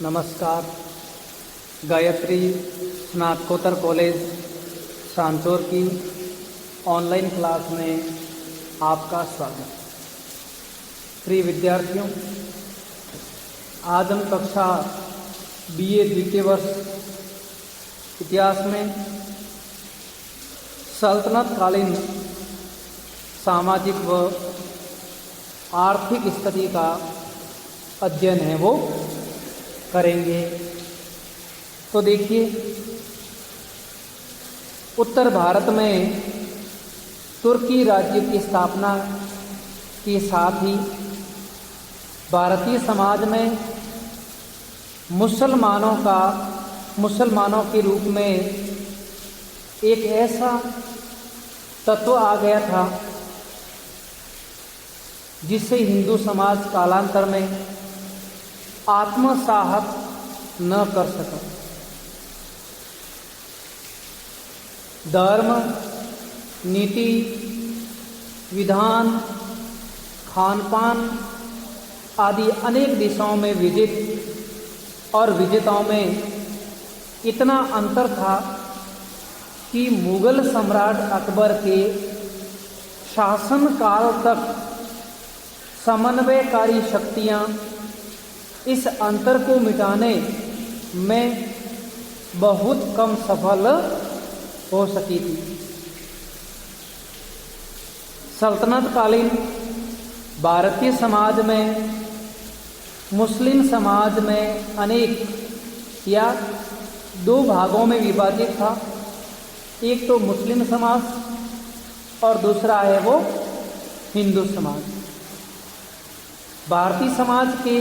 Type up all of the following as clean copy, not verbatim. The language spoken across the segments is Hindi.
नमस्कार। गायत्री स्नातकोत्तर कॉलेज सांचौर की ऑनलाइन क्लास में आपका स्वागत। प्रिय विद्यार्थियों, आज हम कक्षा BA द्वितीय वर्ष इतिहास में सल्तनतकालीन सामाजिक व आर्थिक स्थिति का अध्ययन है वो करेंगे। तो देखिए, उत्तर भारत में तुर्की राज्य की स्थापना के साथ ही भारतीय समाज में मुसलमानों के रूप में एक ऐसा तत्व आ गया था जिससे हिंदू समाज कालांतर में आत्मसात न कर सका। धर्म, नीति, विधान, खान पान आदि अनेक दिशाओं में विजित और विजेताओं में इतना अंतर था कि मुगल सम्राट अकबर के शासन काल तक समन्वयकारी शक्तियां इस अंतर को मिटाने में बहुत कम सफल हो सकी थी। सल्तनतकालीन भारतीय समाज में मुस्लिम समाज में अनेक या दो भागों में विभाजित था। एक तो मुस्लिम समाज और दूसरा है वो हिंदू समाज। भारतीय समाज के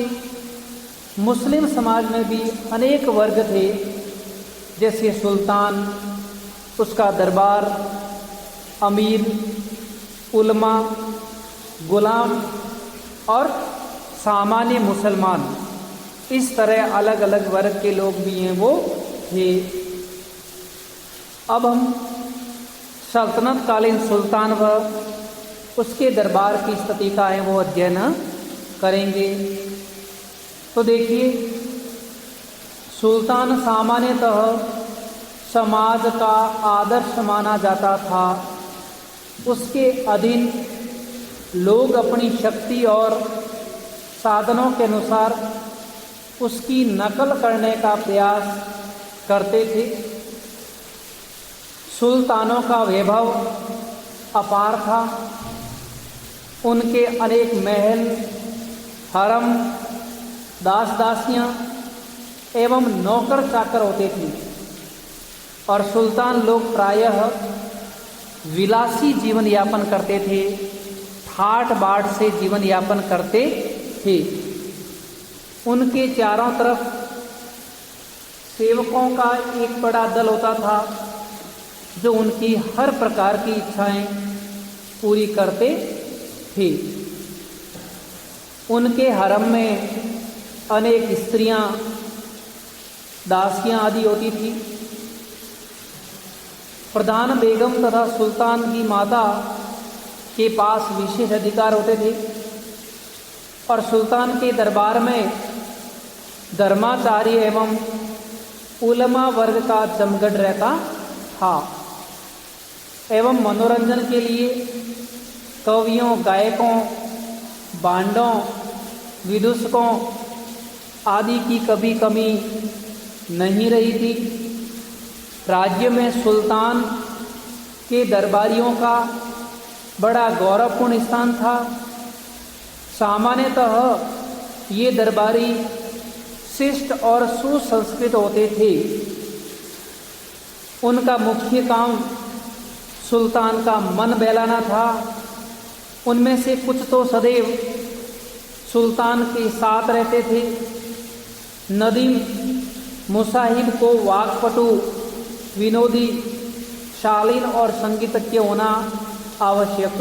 मुस्लिम समाज में भी अनेक वर्ग थे, जैसे सुल्तान, उसका दरबार, अमीर, उलमा, गुलाम और सामान्य मुसलमान। इस तरह अलग अलग वर्ग के लोग भी हैं वो थे। अब हम सल्तनतकालीन सुल्तान व उसके दरबार की स्थिति का है वो अध्ययन करेंगे। तो देखिए, सुल्तान सामान्यतः समाज का आदर्श माना जाता था। उसके अधीन लोग अपनी शक्ति और साधनों के अनुसार उसकी नकल करने का प्रयास करते थे। सुल्तानों का वैभव अपार था। उनके अनेक महल, हरम, दास दासियां एवं नौकर चाकर होते थे और सुल्तान लोग प्रायः विलासी जीवन यापन करते थे, ठाट बाट से जीवन यापन करते थे। उनके चारों तरफ सेवकों का एक बड़ा दल होता था जो उनकी हर प्रकार की इच्छाएं पूरी करते थे। उनके हरम में अनेक स्त्रियां, दासियां आदि होती थी। प्रधान बेगम तथा सुल्तान की माता के पास विशेष अधिकार होते थे और सुल्तान के दरबार में धर्माचार्य एवं उलमा वर्ग का जमघट रहता था। एवं मनोरंजन के लिए कवियों, गायकों, बांडों, विदूषकों आदि की कभी कमी नहीं रही थी। राज्य में सुल्तान के दरबारियों का बड़ा गौरवपूर्ण स्थान था। सामान्यतः ये दरबारी शिष्ट और सुसंस्कृत होते थे। उनका मुख्य काम सुल्तान का मन बहलाना था। उनमें से कुछ तो सदैव सुल्तान के साथ रहते थे। नदीम मुसाहिब को वाक्पटु, विनोदी, शालीन और संगीतज्ञ होना आवश्यक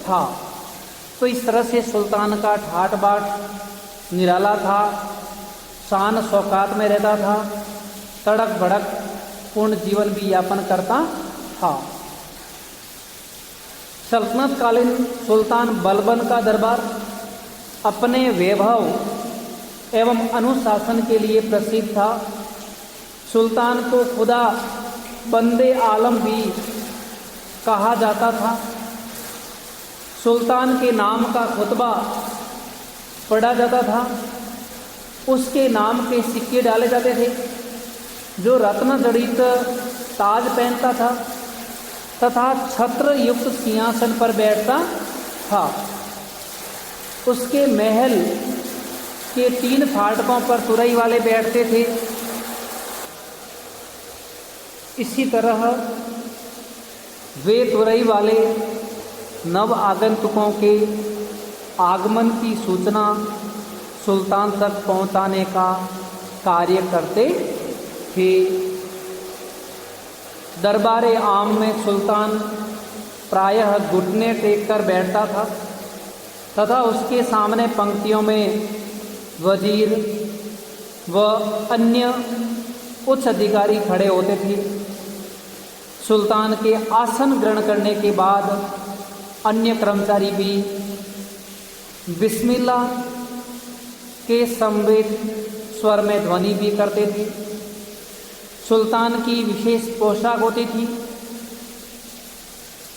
था। तो इस तरह से सुल्तान का ठाट बाट निराला था, शान शौकात में रहता था, तड़क भड़क पूर्ण जीवन भी यापन करता था। सल्तनतकालीन सुल्तान बलबन का दरबार अपने वैभव एवं अनुशासन के लिए प्रसिद्ध था। सुल्तान को खुदा बंदे आलम भी कहा जाता था। सुल्तान के नाम का खुतबा पढ़ा जाता था। उसके नाम के सिक्के डाले जाते थे। जो रत्न जड़ित ताज पहनता था तथा छत्र युक्त सिंहासन पर बैठता था। उसके महल के 3 फाटकों पर तुरई वाले बैठते थे। इसी तरह वे तुरई वाले नव आगंतुकों के आगमन की सूचना सुल्तान तक पहुंचाने का कार्य करते थे। दरबारे आम में सुल्तान प्रायः घुटने टेक कर बैठता था तथा उसके सामने पंक्तियों में वजीर व अन्य उच्च अधिकारी खड़े होते थे। सुल्तान के आसन ग्रहण करने के बाद अन्य कर्मचारी भी बिस्मिल्लाह के संवेद स्वर में ध्वनि भी करते थे। सुल्तान की विशेष पोशाक होती थी।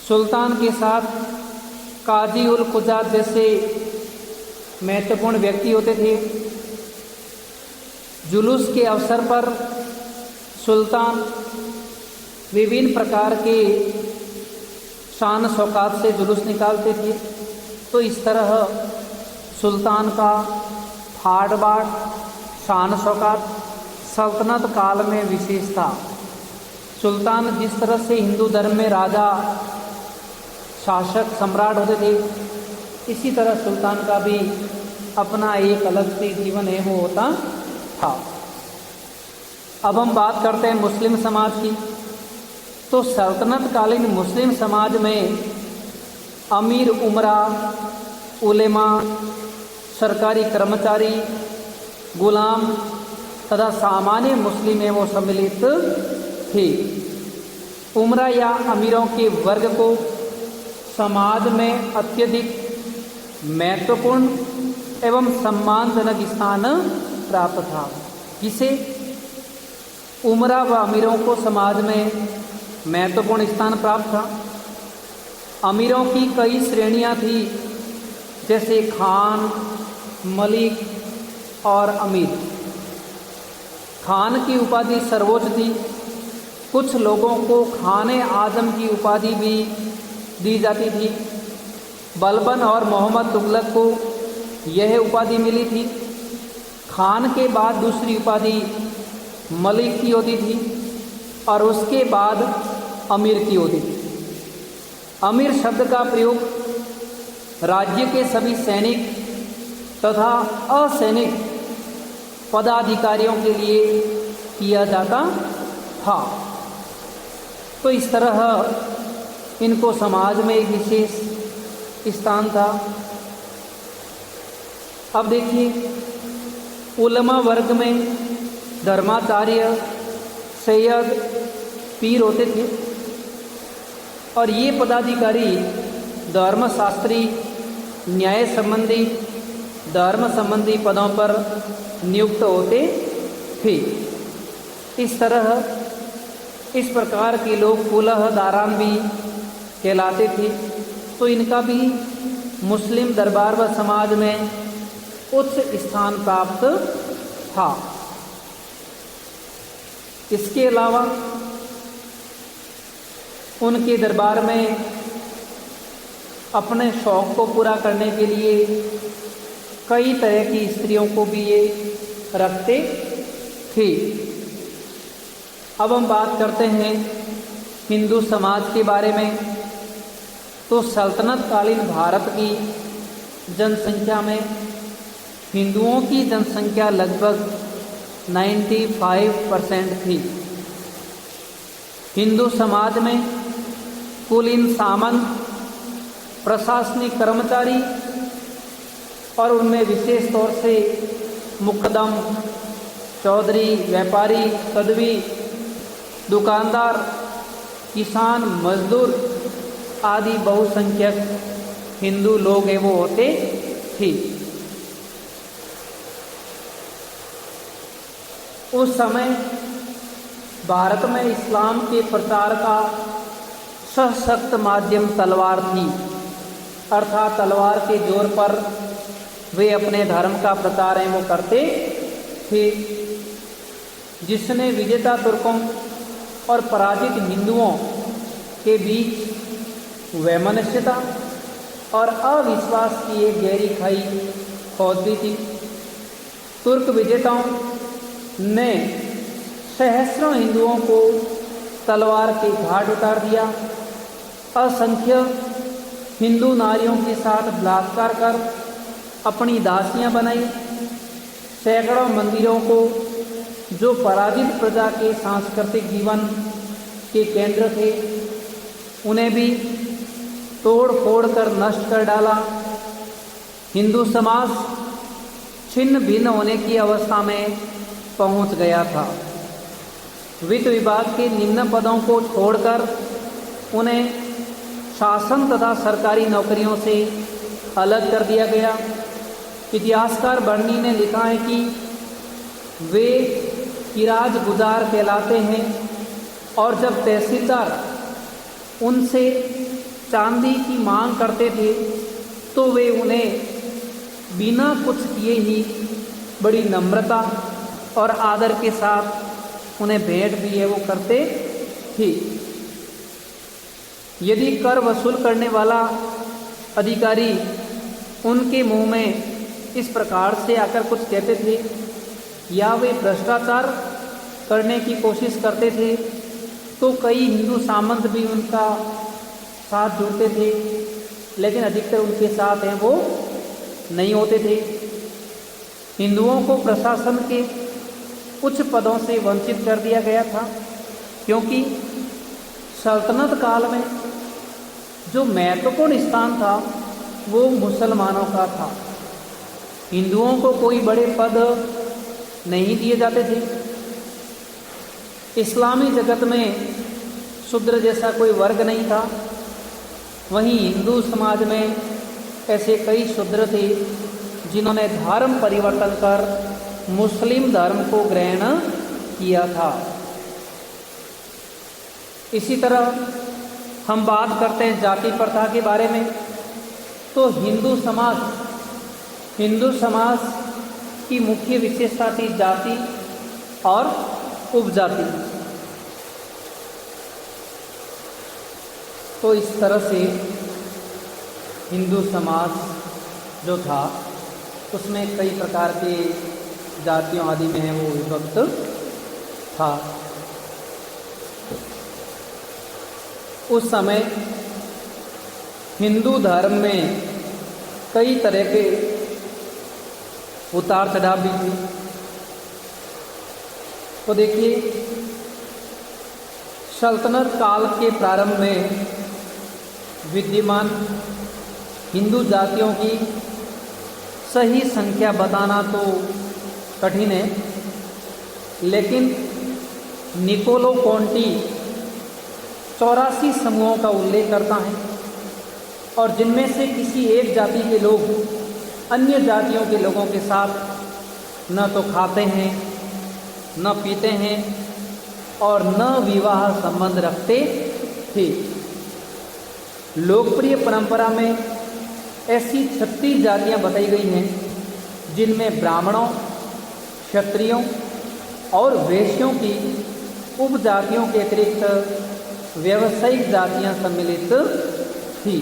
सुल्तान के साथ काजी उल कुजात जैसे महत्वपूर्ण व्यक्ति होते थे। जुलूस के अवसर पर सुल्तान विभिन्न प्रकार के शान शौकात से जुलूस निकालते थे। तो इस तरह सुल्तान का ठाट बाट शान शौकात सल्तनत काल में विशेष था। सुल्तान जिस तरह से हिंदू धर्म में राजा शासक सम्राट होते थे, इसी तरह सुल्तान का भी अपना एक अलग से जीवन है वो होता था। अब हम बात करते हैं मुस्लिम समाज की। तो सल्तनत कालीन मुस्लिम समाज में अमीर उमरा, उलेमा, सरकारी कर्मचारी, गुलाम तथा सामान्य मुस्लिम वो सम्मिलित थे। उमरा या अमीरों के वर्ग को समाज में अत्यधिक महत्वपूर्ण एवं सम्मानजनक स्थान प्राप्त था, जिसे उमरा व अमीरों को समाज में महत्वपूर्ण स्थान प्राप्त था। अमीरों की कई श्रेणियां थी, जैसे खान, मलिक और अमीर। खान की उपाधि सर्वोच्च थी। कुछ लोगों को खाने आजम की उपाधि भी दी जाती थी। बलबन और मोहम्मद तुगलक को यह उपाधि मिली थी। खान के बाद दूसरी उपाधि मलिक की होती थी और उसके बाद अमीर की होती थी। अमीर शब्द का प्रयोग राज्य के सभी सैनिक तथा असैनिक पदाधिकारियों के लिए किया जाता था। तो इस तरह इनको समाज में एक विशेष स्थान था। अब देखिए, उलमा वर्ग में धर्माचार्य, सैयद, पीर होते थे और ये पदाधिकारी धर्मशास्त्री, न्याय संबंधी, धर्म संबंधी पदों पर नियुक्त होते थे। इस तरह इस प्रकार के लोग कुलह दारान भी कहलाते थे। तो इनका भी मुस्लिम दरबार व समाज में उच्च स्थान प्राप्त था। इसके अलावा उनके दरबार में अपने शौक़ को पूरा करने के लिए कई तरह की स्त्रियों को भी ये रखते थे। अब हम बात करते हैं हिंदू समाज के बारे में। तो सल्तनत कालीन भारत की जनसंख्या में हिंदुओं की जनसंख्या लगभग 95% थी। हिंदू समाज में कुलीन, सामंत, प्रशासनिक कर्मचारी और उनमें विशेष तौर से मुकदम, चौधरी, व्यापारी, कदवी, दुकानदार, किसान, मजदूर आदि बहुसंख्यक हिंदू लोग वो होते थे। उस समय भारत में इस्लाम के प्रचार का सशक्त माध्यम तलवार थी, अर्थात तलवार के जोर पर वे अपने धर्म का प्रचार है वो करते थे, जिसने विजेता तुर्कों और पराजित हिंदुओं के बीच वैमनस्यता और अविश्वास की एक गहरी खाई खोद दी थी। तुर्क विजेताओं ने सहस्रों हिंदुओं को तलवार के घाट उतार दिया, असंख्य हिंदू नारियों के साथ बलात्कार कर अपनी दासियां बनाई, सैकड़ों मंदिरों को जो पराजित प्रजा के सांस्कृतिक जीवन के केंद्र थे उन्हें भी तोड़ फोड़ कर नष्ट कर डाला। हिंदू समाज छिन्न भिन्न होने की अवस्था में पहुंच गया था। वित्त विभाग के निम्न पदों को छोड़कर उन्हें शासन तथा सरकारी नौकरियों से अलग कर दिया गया। इतिहासकार बर्नी ने लिखा है कि वे किराज गुजार कहलाते हैं और जब तहसीलदार उनसे चांदी की मांग करते थे तो वे उन्हें बिना कुछ किए ही बड़ी नम्रता और आदर के साथ उन्हें भेंट भी है वो करते थे। यदि कर वसूल करने वाला अधिकारी उनके मुंह में इस प्रकार से आकर कुछ कहते थे या वे भ्रष्टाचार करने की कोशिश करते थे तो कई हिंदू सामंत भी उनका साथ जुड़ते थे, लेकिन अधिकतर उनके साथ हैं वो नहीं होते थे। हिंदुओं को प्रशासन के उच्च पदों से वंचित कर दिया गया था, क्योंकि सल्तनत काल में जो महत्वपूर्ण स्थान था वो मुसलमानों का था। हिंदुओं को कोई बड़े पद नहीं दिए जाते थे। इस्लामी जगत में शूद्र जैसा कोई वर्ग नहीं था। वहीं हिंदू समाज में ऐसे कई शूद्र थे जिन्होंने धर्म परिवर्तन कर मुस्लिम धर्म को ग्रहण किया था। इसी तरह हम बात करते हैं जाति प्रथा के बारे में, तो हिंदू समाज की मुख्य विशेषता थी जाति और उपजाति। तो इस तरह से हिंदू समाज जो था उसमें कई प्रकार के जातियों आदि में है वो विभक्त था। उस समय हिंदू धर्म में कई तरह के उतार चढ़ाव भी थे। तो देखिए, सल्तनत काल के प्रारंभ में विद्यमान हिंदू जातियों की सही संख्या बताना तो कठिन है, लेकिन निकोलो कोंटी 84 समूहों का उल्लेख करता है और जिनमें से किसी एक जाति के लोग अन्य जातियों के लोगों के साथ न तो खाते हैं, न पीते हैं और न विवाह संबंध रखते थे। लोकप्रिय परंपरा में ऐसी 36 जातियां बताई गई हैं जिनमें ब्राह्मणों, क्षत्रियों और वैश्यों की उपजातियों के अतिरिक्त व्यावसायिक जातियां सम्मिलित थी।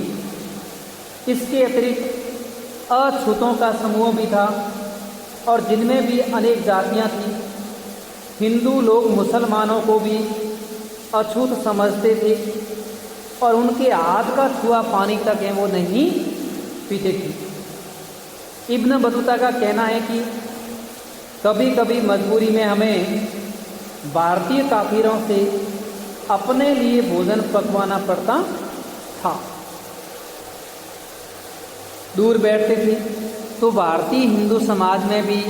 इसके अतिरिक्त अछूतों का समूह भी था और जिनमें भी अनेक जातियां थीं। हिंदू लोग मुसलमानों को भी अछूत समझते थे और उनके हाथ का छुआ पानी तक है वो नहीं पीते थे। इब्न बतूता का कहना है कि कभी कभी मजबूरी में हमें भारतीय काफिरों से अपने लिए भोजन पकवाना पड़ता था। दूर बैठते थे। तो भारतीय हिंदू समाज में भी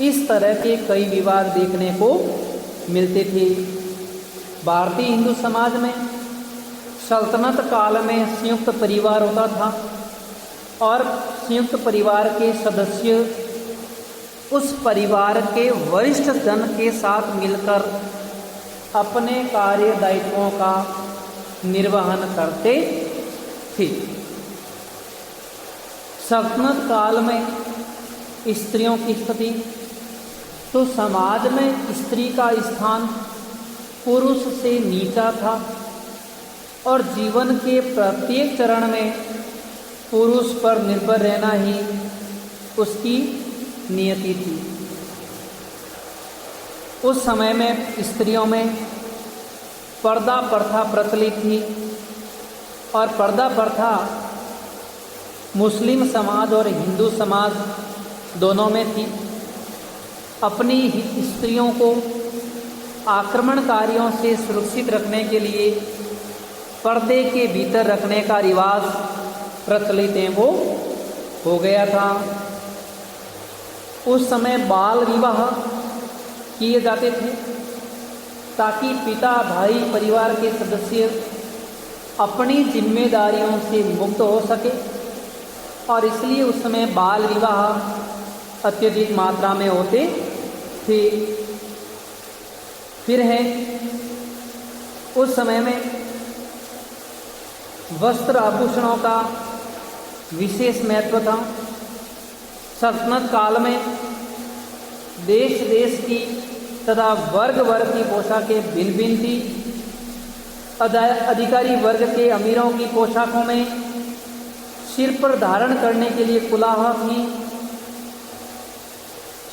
इस तरह के कई विवाद देखने को मिलते थे। भारतीय हिंदू समाज में सल्तनत काल में संयुक्त परिवार होता था और संयुक्त परिवार के सदस्य उस परिवार के वरिष्ठ जन के साथ मिलकर अपने कार्य दायित्वों का निर्वहन करते थे। सल्तनत काल में स्त्रियों की स्थिति, तो समाज में स्त्री का स्थान पुरुष से नीचा था और जीवन के प्रत्येक चरण में पुरुष पर निर्भर रहना ही उसकी नियति थी। उस समय में स्त्रियों में पर्दा प्रथा प्रचलित थी और पर्दा प्रथा मुस्लिम समाज और हिंदू समाज दोनों में थी। अपनी स्त्रियों को आक्रमणकारियों से सुरक्षित रखने के लिए पर्दे के भीतर रखने का रिवाज प्रचलित है वो हो गया था। उस समय बाल विवाह किए जाते थे ताकि पिता भाई परिवार के सदस्य अपनी जिम्मेदारियों से मुक्त हो सके और इसलिए उस समय बाल विवाह अत्यधिक मात्रा में होते थे। फिर है उस समय में वस्त्र आभूषणों का विशेष महत्व था। सल्तनत काल में देश देश की तथा वर्ग वर्ग की पोशाकें भिन्न भिन्न थी। अधिकारी वर्ग के अमीरों की पोशाकों में सिर पर धारण करने के लिए कुलाह थी,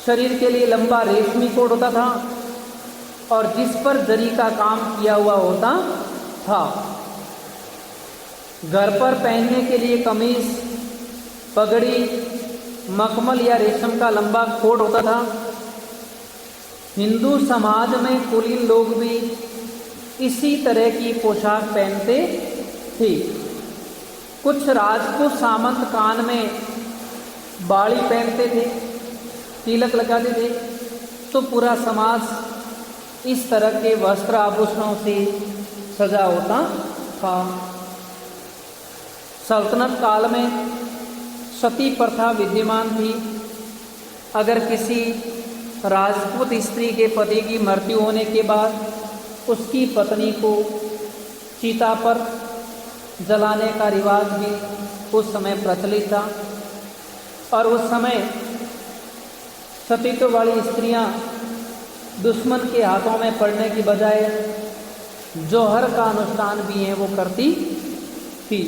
शरीर के लिए लंबा रेशमी कोट होता था और जिस पर जरी का काम किया हुआ होता था। घर पर पहनने के लिए कमीज, पगड़ी, मखमल या रेशम का लंबा कोट होता था। हिंदू समाज में कुलीन लोग भी इसी तरह की पोशाक पहनते थे। कुछ राजपूत सामंत कान में बाड़ी पहनते थे, तिलक लगाते थे, तो पूरा समाज इस तरह के वस्त्र आभूषणों से सजा होता था। सल्तनत काल में सती प्रथा विद्यमान थी। अगर किसी राजपूत स्त्री के पति की मृत्यु होने के बाद उसकी पत्नी को चिता पर जलाने का रिवाज भी उस समय प्रचलित था और उस समय सतीत्व वाली स्त्रियां दुश्मन के हाथों में पड़ने की बजाय जौहर का अनुष्ठान भी है वो करती थी।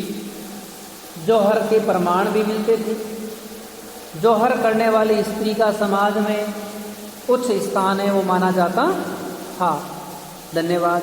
जौहर के प्रमाण भी मिलते थे। जौहर करने वाली स्त्री का समाज में उच्च स्थान है वो माना जाता था। धन्यवाद।